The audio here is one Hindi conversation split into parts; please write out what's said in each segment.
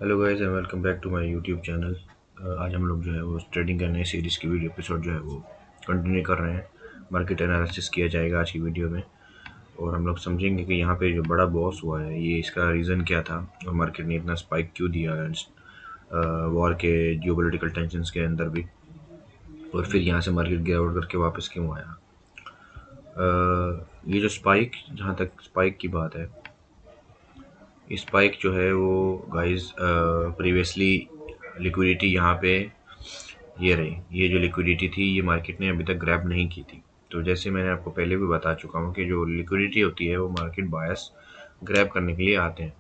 Hello guys and welcome back to my YouTube channel. आज हम लोग जो है वो ट्रेडिंग का नए सीरीज़ की वीडियो एपिसोड जो है वो कंटिन्यू कर रहे हैं। मार्केट एनालिसिस किया जाएगा आज की वीडियो में और हम लोग समझेंगे कि यहाँ पे जो बड़ा बॉस हुआ है ये इसका रीज़न क्या था और मार्केट ने इतना स्पाइक क्यों दिया वॉर के जियोपॉलिटिकल टेंशंस के अंदर भी, और फिर यहाँ से मार्केट गिरावट करके वापस क्यों आया। ये जो स्पाइक, जहाँ तक स्पाइक की बात है, स्पाइक जो है वो गाइस प्रीवियसली लिक्विडिटी यहाँ पे ये रही। ये जो लिक्विडिटी थी ये मार्केट ने अभी तक ग्रैब नहीं की थी। तो जैसे मैंने आपको पहले भी बता चुका हूँ कि जो लिक्विडिटी होती है वो मार्केट बायर्स ग्रैब करने के लिए आते हैं।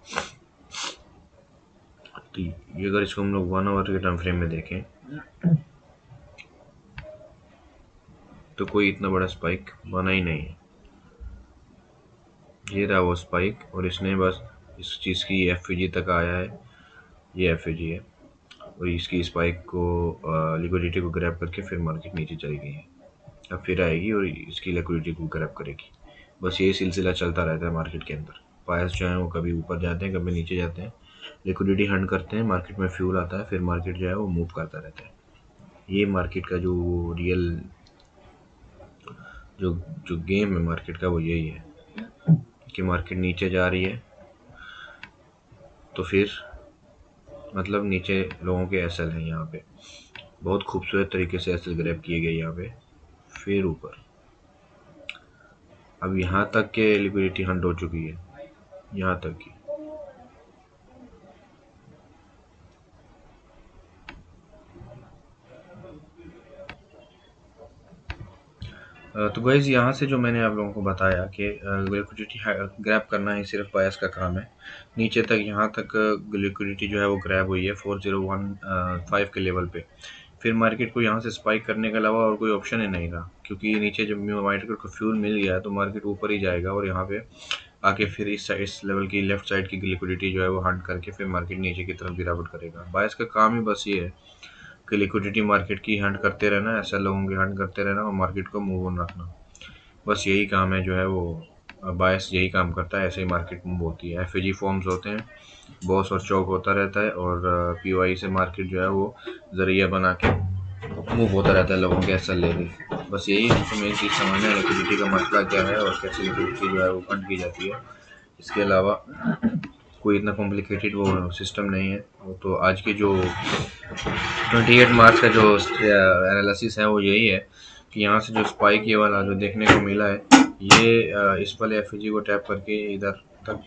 तो ये अगर इसको हम लोग 1 आवर के टाइम फ्रेम में देखें तो कोई इतना बड़ा स्पाइक बना ही नहीं है। ये रहा वो स्पाइक और इसने बस इस चीज़ की एफ तक आया है। ये एफ है और इसकी स्पाइक को लिक्विडिटी को ग्रैब करके फिर मार्केट नीचे चली गई है। अब फिर आएगी और इसकी लिक्विडिटी को ग्रैब करेगी। बस ये सिलसिला चलता रहता है मार्केट के अंदर। बायर्स जो हैं वो कभी ऊपर जाते हैं कभी नीचे जाते हैं, लिक्विडिटी हंट करते हैं, मार्केट में फ्यूल आता है, फिर मार्केट जो है वो मूव करता रहता है। ये मार्केट का जो रियल जो जो गेम है मार्केट का वो यही है कि मार्केट नीचे जा रही है तो फिर मतलब नीचे लोगों के एसएल हैं यहाँ पे, बहुत खूबसूरत तरीके से एसएल ग्रैब किए गए यहाँ पे, फिर ऊपर। अब यहाँ तक के लिक्विडिटी हंट हो चुकी है, यहाँ तक की। तो गाइज यहाँ से जो मैंने आप लोगों को बताया कि लिक्विडिटी ग्रैब करना ही सिर्फ बायर्स का काम है। नीचे तक यहाँ तक लिक्विडिटी जो है वो ग्रैब हुई है 4015 के लेवल पे। फिर मार्केट को यहाँ से स्पाइक करने के अलावा और कोई ऑप्शन ही नहीं था, क्योंकि नीचे जब मार्केट को फ्यूल मिल गया तो मार्केट ऊपर ही जाएगा और यहाँ पे आके फिर इस लेवल की लेफ्ट साइड की लिक्विडिटी जो है वो हंट करके फिर मार्केट नीचे की तरफ गिरावट करेगा। बायर्स का काम ही बस ये है कि लिक्विडिटी मार्केट की हंट करते रहना, ऐसा लोगों की हंट करते रहना और मार्केट को मूव ऑन रखना। बस यही काम है जो है वो बायस यही काम करता है, ऐसे ही मार्केट मूव होती है। एफ फॉर्म्स होते हैं, बॉस और चौक होता रहता है और पी से मार्केट जो है वो जरिया बना के मूव होता रहता है लोगों के ऐसा लेके। बस यही हमको मेन चीज़ समझना है, लिक्विडिटी का मसला क्या है और कैसे लिक्विडिटी जो है वो फंड की जाती है। इसके अलावा कोई इतना कॉम्प्लिकेटेड वो सिस्टम नहीं है। तो आज के जो 28 मार्च का जो एनालिसिस है वो यही है कि यहाँ से जो स्पाइक ये वाला जो देखने को मिला है ये इस वाले एफ को टैप करके इधर तक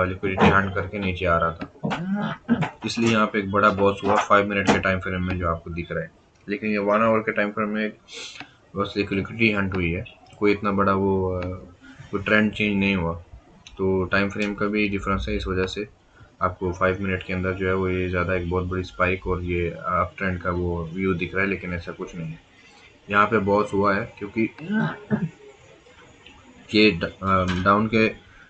लिक्विडिटी हंट करके नीचे आ रहा था, इसलिए यहाँ पे एक बड़ा बॉस हुआ 5 मिनट के टाइम फ्रेम में जो आपको दिख रहा है। लेकिन ये 1 आवर के टाइम फ्रेम में बस लिक्विडिटी हंट हुई है, कोई इतना बड़ा कोई ट्रेंड चेंज नहीं हुआ। तो टाइम फ्रेम का भी डिफरेंस है, इस वजह से आपको 5 मिनट के अंदर जो है वो ये ज़्यादा एक बहुत बड़ी स्पाइक और ये अप ट्रेंड का वो व्यू दिख रहा है, लेकिन ऐसा कुछ नहीं है। यहाँ पे बॉस हुआ है क्योंकि ये डाउन के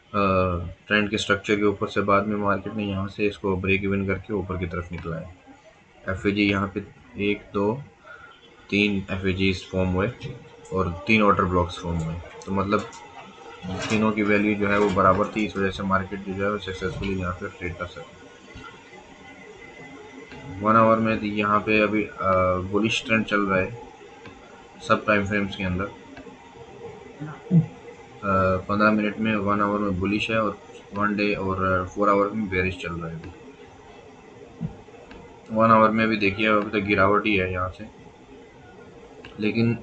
ट्रेंड के स्ट्रक्चर के ऊपर से बाद में मार्केट ने यहाँ से इसको ब्रेक इवन करके ऊपर की तरफ निकला है। एफ यहाँ पे 1 2 3 एफ फॉर्म हुए और 3 ऑर्डर ब्लॉक्स फॉर्म हुए, तो मतलब तीनों की वैल्यू जो है वो बराबर थी, इस वजह से मार्केट जो है वो सक्सेसफुली यहाँ पे ट्रेड कर सके। 1 आवर में यहाँ पे अभी बुलिश ट्रेंड चल रहा है सब टाइम फ्रेम्स के अंदर। 15 मिनट में 1 आवर में बुलिश है और 1 डे और 4 आवर में बेरिश चल रहा है। 1 आवर में भी देखिए अभी तक गिरावट ही है यहाँ से, लेकिन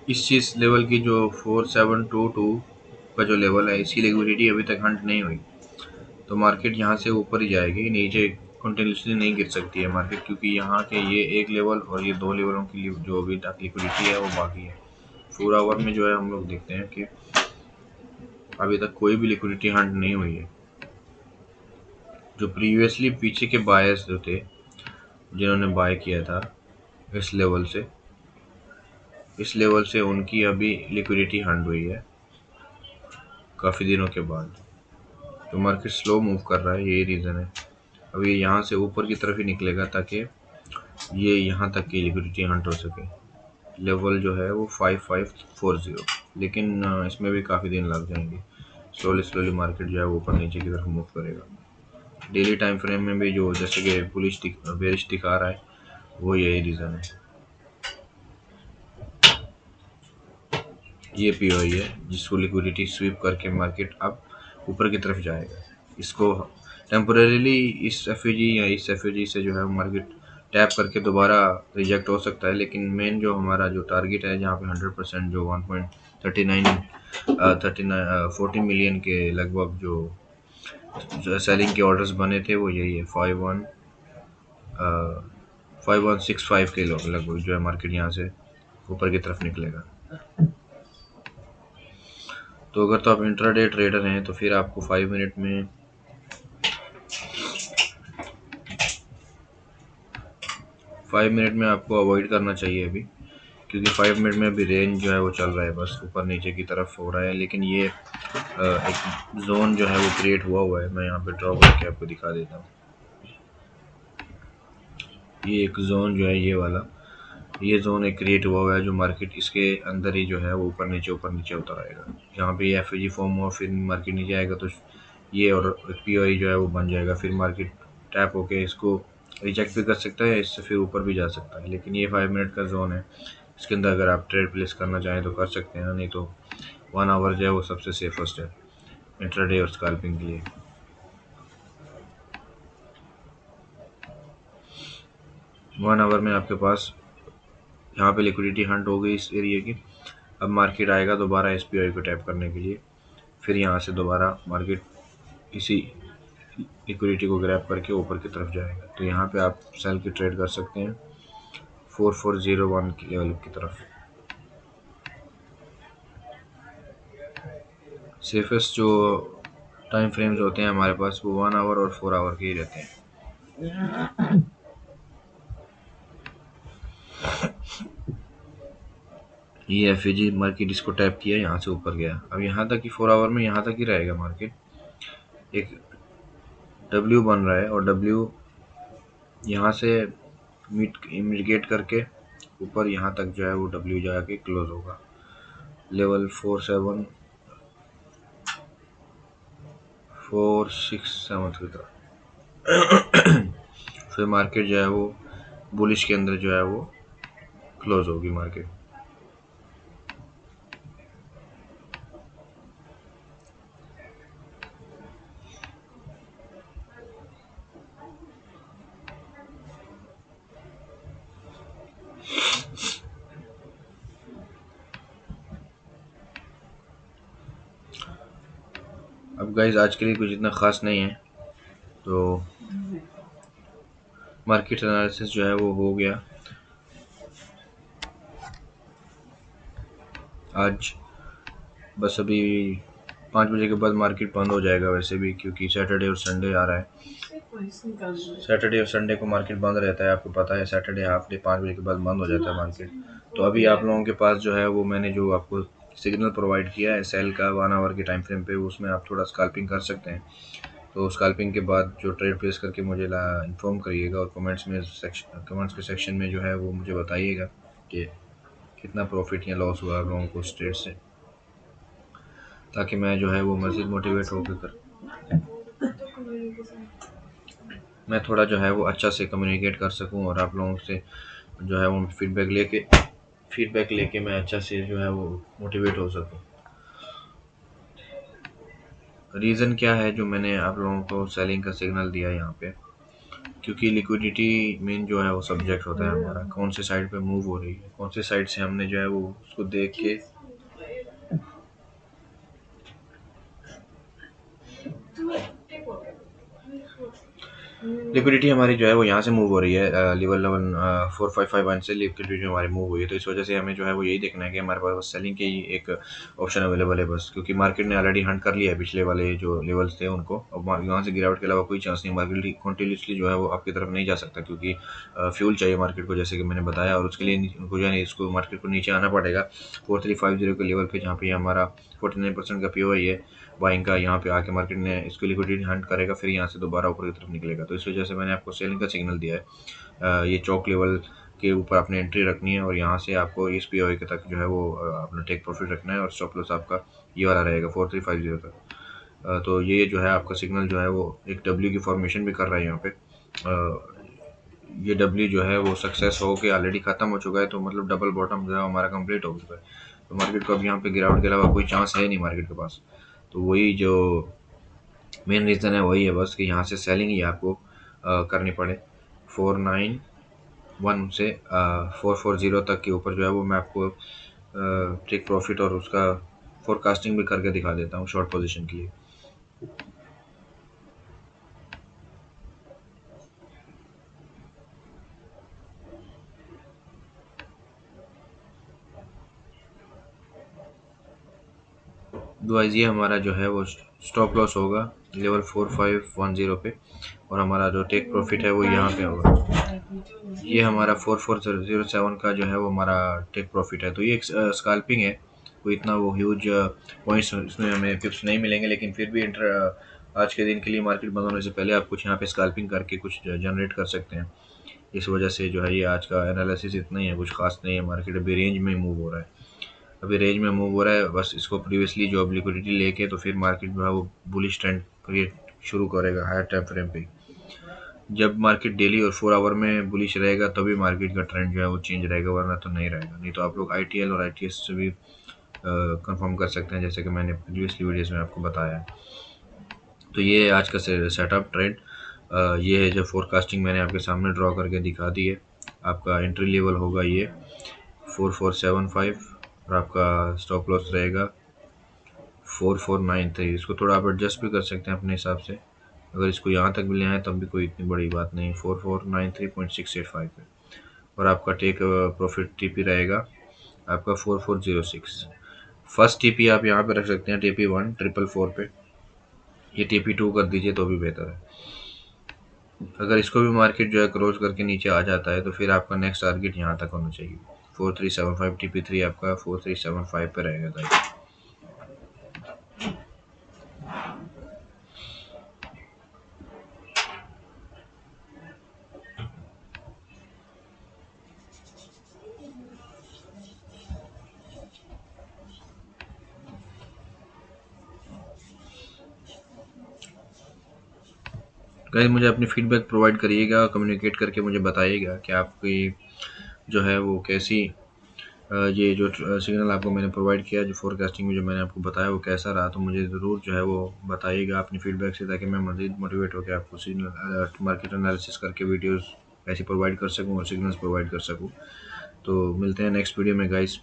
इस चीज़ लेवल की जो 4722 का जो लेवल है इसकी लिक्विडिटी अभी तक हंट नहीं हुई, तो मार्केट यहाँ से ऊपर ही जाएगी, नीचे कंटिन्यूसली नहीं गिर सकती है मार्केट, क्योंकि यहाँ के ये एक लेवल और ये 2 लेवलों की जो अभी तक लिक्विडिटी है वो बाकी है। 4 आवर में जो है हम लोग देखते हैं कि अभी तक कोई भी लिक्विडिटी हंट नहीं हुई है। जो प्रीवियसली पीछे के बायर्स जो थे जिन्होंने बाय किया था इस लेवल से उनकी अभी लिक्विडिटी हंट हुई है काफ़ी दिनों के बाद। तो मार्केट स्लो मूव कर रहा है, यही रीज़न है। अब ये यहाँ से ऊपर की तरफ ही निकलेगा ताकि ये यहाँ तक की लिक्विडिटी हंट हो सके। लेवल जो है वो 5540, लेकिन इसमें भी काफ़ी दिन लग जाएंगे। स्लोली मार्केट जो है वो ऊपर नीचे की तरफ मूव करेगा। डेली टाइम फ्रेम में भी जो जैसे कि बेरिश दिखा रहा है, वो यही रीज़न है। ये पीओई है जिसको लिक्विडिटी स्वीप करके मार्केट अब ऊपर की तरफ जाएगा। इसको टेम्पोरेरीली इस एफईजी या इस एफईजी से जो है मार्केट टैप करके दोबारा रिजेक्ट हो सकता है, लेकिन मेन जो हमारा जो टारगेट है जहाँ पे 100% जो 14 मिलियन के लगभग जो सेलिंग के ऑर्डर्स बने थे वो यही है 5165 के लगभग जो है मार्केट यहाँ से ऊपर की तरफ निकलेगा। तो अगर तो आप इंट्राडे ट्रेडर हैं तो फिर आपको 5 मिनट में आपको अवॉइड करना चाहिए अभी, क्योंकि 5 मिनट में अभी रेंज जो है वो चल रहा है, बस ऊपर नीचे की तरफ हो रहा है। लेकिन ये एक जोन जो है वो क्रिएट हुआ है। मैं यहाँ पे ड्रॉ करके आपको दिखा देता हूँ। ये एक जोन जो है ये वाला, ये जोन एक क्रिएट हुआ है जो मार्केट इसके अंदर ही जो है वो ऊपर नीचे होता रहेगा। यहाँ पे एफ जी फॉर्म हुआ, फिर मार्केट नीचे आएगा तो ये और पी जो है वो बन जाएगा। फिर मार्केट टैप होके इसको रिजेक्ट भी कर सकता है, इससे फिर ऊपर भी जा सकता है। लेकिन ये 5 मिनट का जोन है, इसके अंदर अगर आप ट्रेड प्लेस करना चाहें तो कर सकते हैं, नहीं तो 1 आवर जो है वो सबसे सेफेस्ट है इंट्राडे और स्कैल्पिंग के लिए। 1 आवर में आपके पास यहाँ पे लिक्विडिटी हंट हो गई इस एरिया की। अब मार्केट आएगा दोबारा एस को टैप करने के लिए, फिर यहाँ से दोबारा मार्केट इसी लिक्विडिटी को ग्रैब करके ऊपर की तरफ जाएगा। तो यहाँ पे आप सेल की ट्रेड कर सकते हैं 4401 की लेवल की तरफ। सेफेस्ट जो टाइम फ्रेम्स होते हैं हमारे पास वो 1 आवर और 4 आवर के ही रहते हैं। ये एफ मार्केट इसको टैप किया, यहाँ से ऊपर गया। अब यहाँ तक कि 4 आवर में यहाँ तक ही रहेगा मार्केट। एक डब्ल्यू बन रहा है और डब्ल्यू यहाँ से मिटिगेट करके ऊपर यहाँ तक जो है वो डब्ल्यू जाके क्लोज होगा लेवल 467 की तरफ। फिर मार्केट जो है वो बुलिश के अंदर जो है वो क्लोज होगी मार्केट। अब गाइस आज के लिए कुछ इतना ख़ास नहीं है, तो मार्केट एनालिसिस जो है वो हो गया। आज बस अभी 5 बजे के बाद मार्केट बंद हो जाएगा वैसे भी, क्योंकि सैटरडे और संडे आ रहा है। सैटरडे और संडे को मार्केट बंद रहता है, आपको पता है। सैटरडे हाफ डे 5 बजे के बाद बंद हो जाता है मार्केट। तो अभी आप लोगों के पास जो है वो मैंने जो आपको सिग्नल प्रोवाइड किया है सेल का 1 आवर के टाइम फ्रेम पे, उसमें आप थोड़ा स्कैल्पिंग कर सकते हैं। तो स्कैल्पिंग के बाद जो ट्रेड प्लेस करके मुझे इन्फॉर्म करिएगा और कमेंट्स के सेक्शन में जो है वो मुझे बताइएगा कि कितना प्रॉफिट या लॉस हुआ आप लोगों को उस ट्रेड से, ताकि मैं जो है वो मज़ीद मोटिवेट होकर मैं थोड़ा जो है वो अच्छा से कम्युनिकेट कर सकूं और आप लोगों से जो है वो फीडबैक लेके मैं अच्छा से जो है वो मोटिवेट हो सकूं। रीज़न क्या है जो मैंने आप लोगों को सेलिंग का सिग्नल दिया यहाँ पे, क्योंकि लिक्विडिटी मेन जो है वो सब्जेक्ट होता है हमारा, कौन से साइड पे मूव हो रही है, कौन से साइड से हमने जो है वो उसको देख के लिक्विडिटी हमारी जो है वो यहाँ से मूव हो रही है। लेवल 4551 से लिक्विडिटी हमारी मूव हुई है। तो इस वजह से हमें जो है वो यही देखना है कि हमारे पास सेलिंग के ही एक ऑप्शन अवेलेबल है बस, क्योंकि मार्केट ने ऑलरेडी हंट कर लिया है पिछले वाले जो लेवल्स थे उनको। अब यहाँ से गिरावट के अलावा कोई चांस नहीं, मार्केट कंटिन्यूसली जो है वो आपकी तरफ नहीं जा सकता, क्योंकि फ्यूल चाहिए मार्केट को, जैसे कि मैंने बताया। और उसके लिए उनको जो है इसको मार्केट को नीचे आना पड़ेगा 4350 के लेवल पे, जहाँ पे हमारा 49% का पीओ है बाइंग का। यहाँ पे आके मार्केट ने इसको लिक्विडिटी हंट करेगा, फिर यहाँ से दोबारा ऊपर की तरफ निकलेगा। तो इस वजह से मैंने आपको सेलिंग का सिग्नल दिया है। ये चौक लेवल के ऊपर आपने एंट्री रखनी है और यहाँ से आपको इस पी तक जो है वो अपना टेक प्रॉफिट रखना है। और स्टॉप लॉस आपका ये वाला रहेगा 4350 का। तो ये जो है आपका सिग्नल जो है वो एक डब्ल्यू की फॉर्मेशन भी कर रहा है यहाँ पे। ये डब्ल्यू जो है वो सक्सेस हो के ऑलरेडी ख़त्म हो चुका है, तो मतलब डबल बॉटम जो है हमारा कंप्लीट हो चुका है। तो मार्केट को अब यहाँ पे गिरावट के अलावा कोई चांस है नहीं मार्केट के पास। तो वही जो मेन रीज़न है वही है बस कि यहाँ से सेलिंग ही आपको करनी पड़े। 491 से 440 तक के ऊपर जो है वो मैं आपको टेक प्रॉफिट और उसका फोरकास्टिंग भी करके दिखा देता हूँ शॉर्ट पोजीशन के लिए। गाइस ये हमारा जो है वो स्टॉप लॉस होगा लेवल 4510 पे, और हमारा जो टेक प्रॉफिट है वो यहाँ पे होगा। ये हमारा 4407 का जो है वो हमारा टेक प्रॉफिट है। तो ये एक स्कैल्पिंग है, कोई इतना वो ह्यूज पॉइंट्स इसमें हमें पिप्स नहीं मिलेंगे, लेकिन फिर भी आज के दिन के लिए मार्केट बंद होने से पहले आप कुछ यहाँ पे स्कैल्पिंग करके कुछ जनरेट कर सकते हैं। इस वजह से जो है ये आज का एनालिसिस इतना ही है, कुछ खास नहीं है। मार्केट अभी रेंज में मूव हो रहा है, अभी रेंज में मूव हो रहा है। बस इसको प्रीवियसली जो अब लिक्विडिटी लेके तो फिर मार्केट जो है वो बुलिश ट्रेंड क्रिएट शुरू करेगा हायर टाइम फ्रेम पे। जब मार्केट डेली और 4 आवर में बुलिश रहेगा तभी मार्केट का ट्रेंड जो है वो चेंज रहेगा, वरना तो नहीं रहेगा। नहीं तो आप लोग ITL और ITS से भी कंफर्म कर सकते हैं, जैसे कि मैंने प्रीवियसली वीडियोस में आपको बताया है। तो ये है आज का सेटअप ट्रेंड। ये है जो फोरकास्टिंग मैंने आपके सामने ड्रॉ करके दिखा दी है। आपका एंट्री लेवल होगा ये 4475 और आपका स्टॉप लॉस रहेगा 4493। इसको थोड़ा आप एडजस्ट भी कर सकते हैं अपने हिसाब से, अगर इसको यहाँ तक भी ले आए तब भी कोई इतनी बड़ी बात नहीं। 4493.685 पे। और आपका टेक प्रॉफिट TP रहेगा आपका 4406। फर्स्ट TP आप यहाँ पे रख सकते हैं TP1 444 पे, ये TP2 कर दीजिए तो भी बेहतर है। अगर इसको भी मार्केट जो है क्रॉस करके नीचे आ जाता है तो फिर आपका नेक्स्ट टारगेट यहाँ तक होना चाहिए 4375। TP3 आपका 4375 पे रहेगा गाइस। गाइस मुझे अपनी फीडबैक प्रोवाइड करिएगा, कम्युनिकेट करके मुझे बताइएगा कि आपकी जो है वो कैसी ये जो सिग्नल आपको मैंने प्रोवाइड किया, जो फोरकास्टिंग में जो मैंने आपको बताया वो कैसा रहा। तो मुझे ज़रूर जो है वो बताइएगा अपनी फीडबैक से, ताकि मैं मज़ीद मोटिवेट होकर आपको सिग्नल मार्केट एनालिसिस करके वीडियोस ऐसे प्रोवाइड कर सकूं और सिग्नल्स प्रोवाइड कर सकूं। तो मिलते हैं नेक्स्ट वीडियो में गाइस,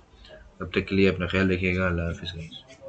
तब तक के लिए अपना ख्याल रखिएगा। अल्लाह हाफिज़ गाइस।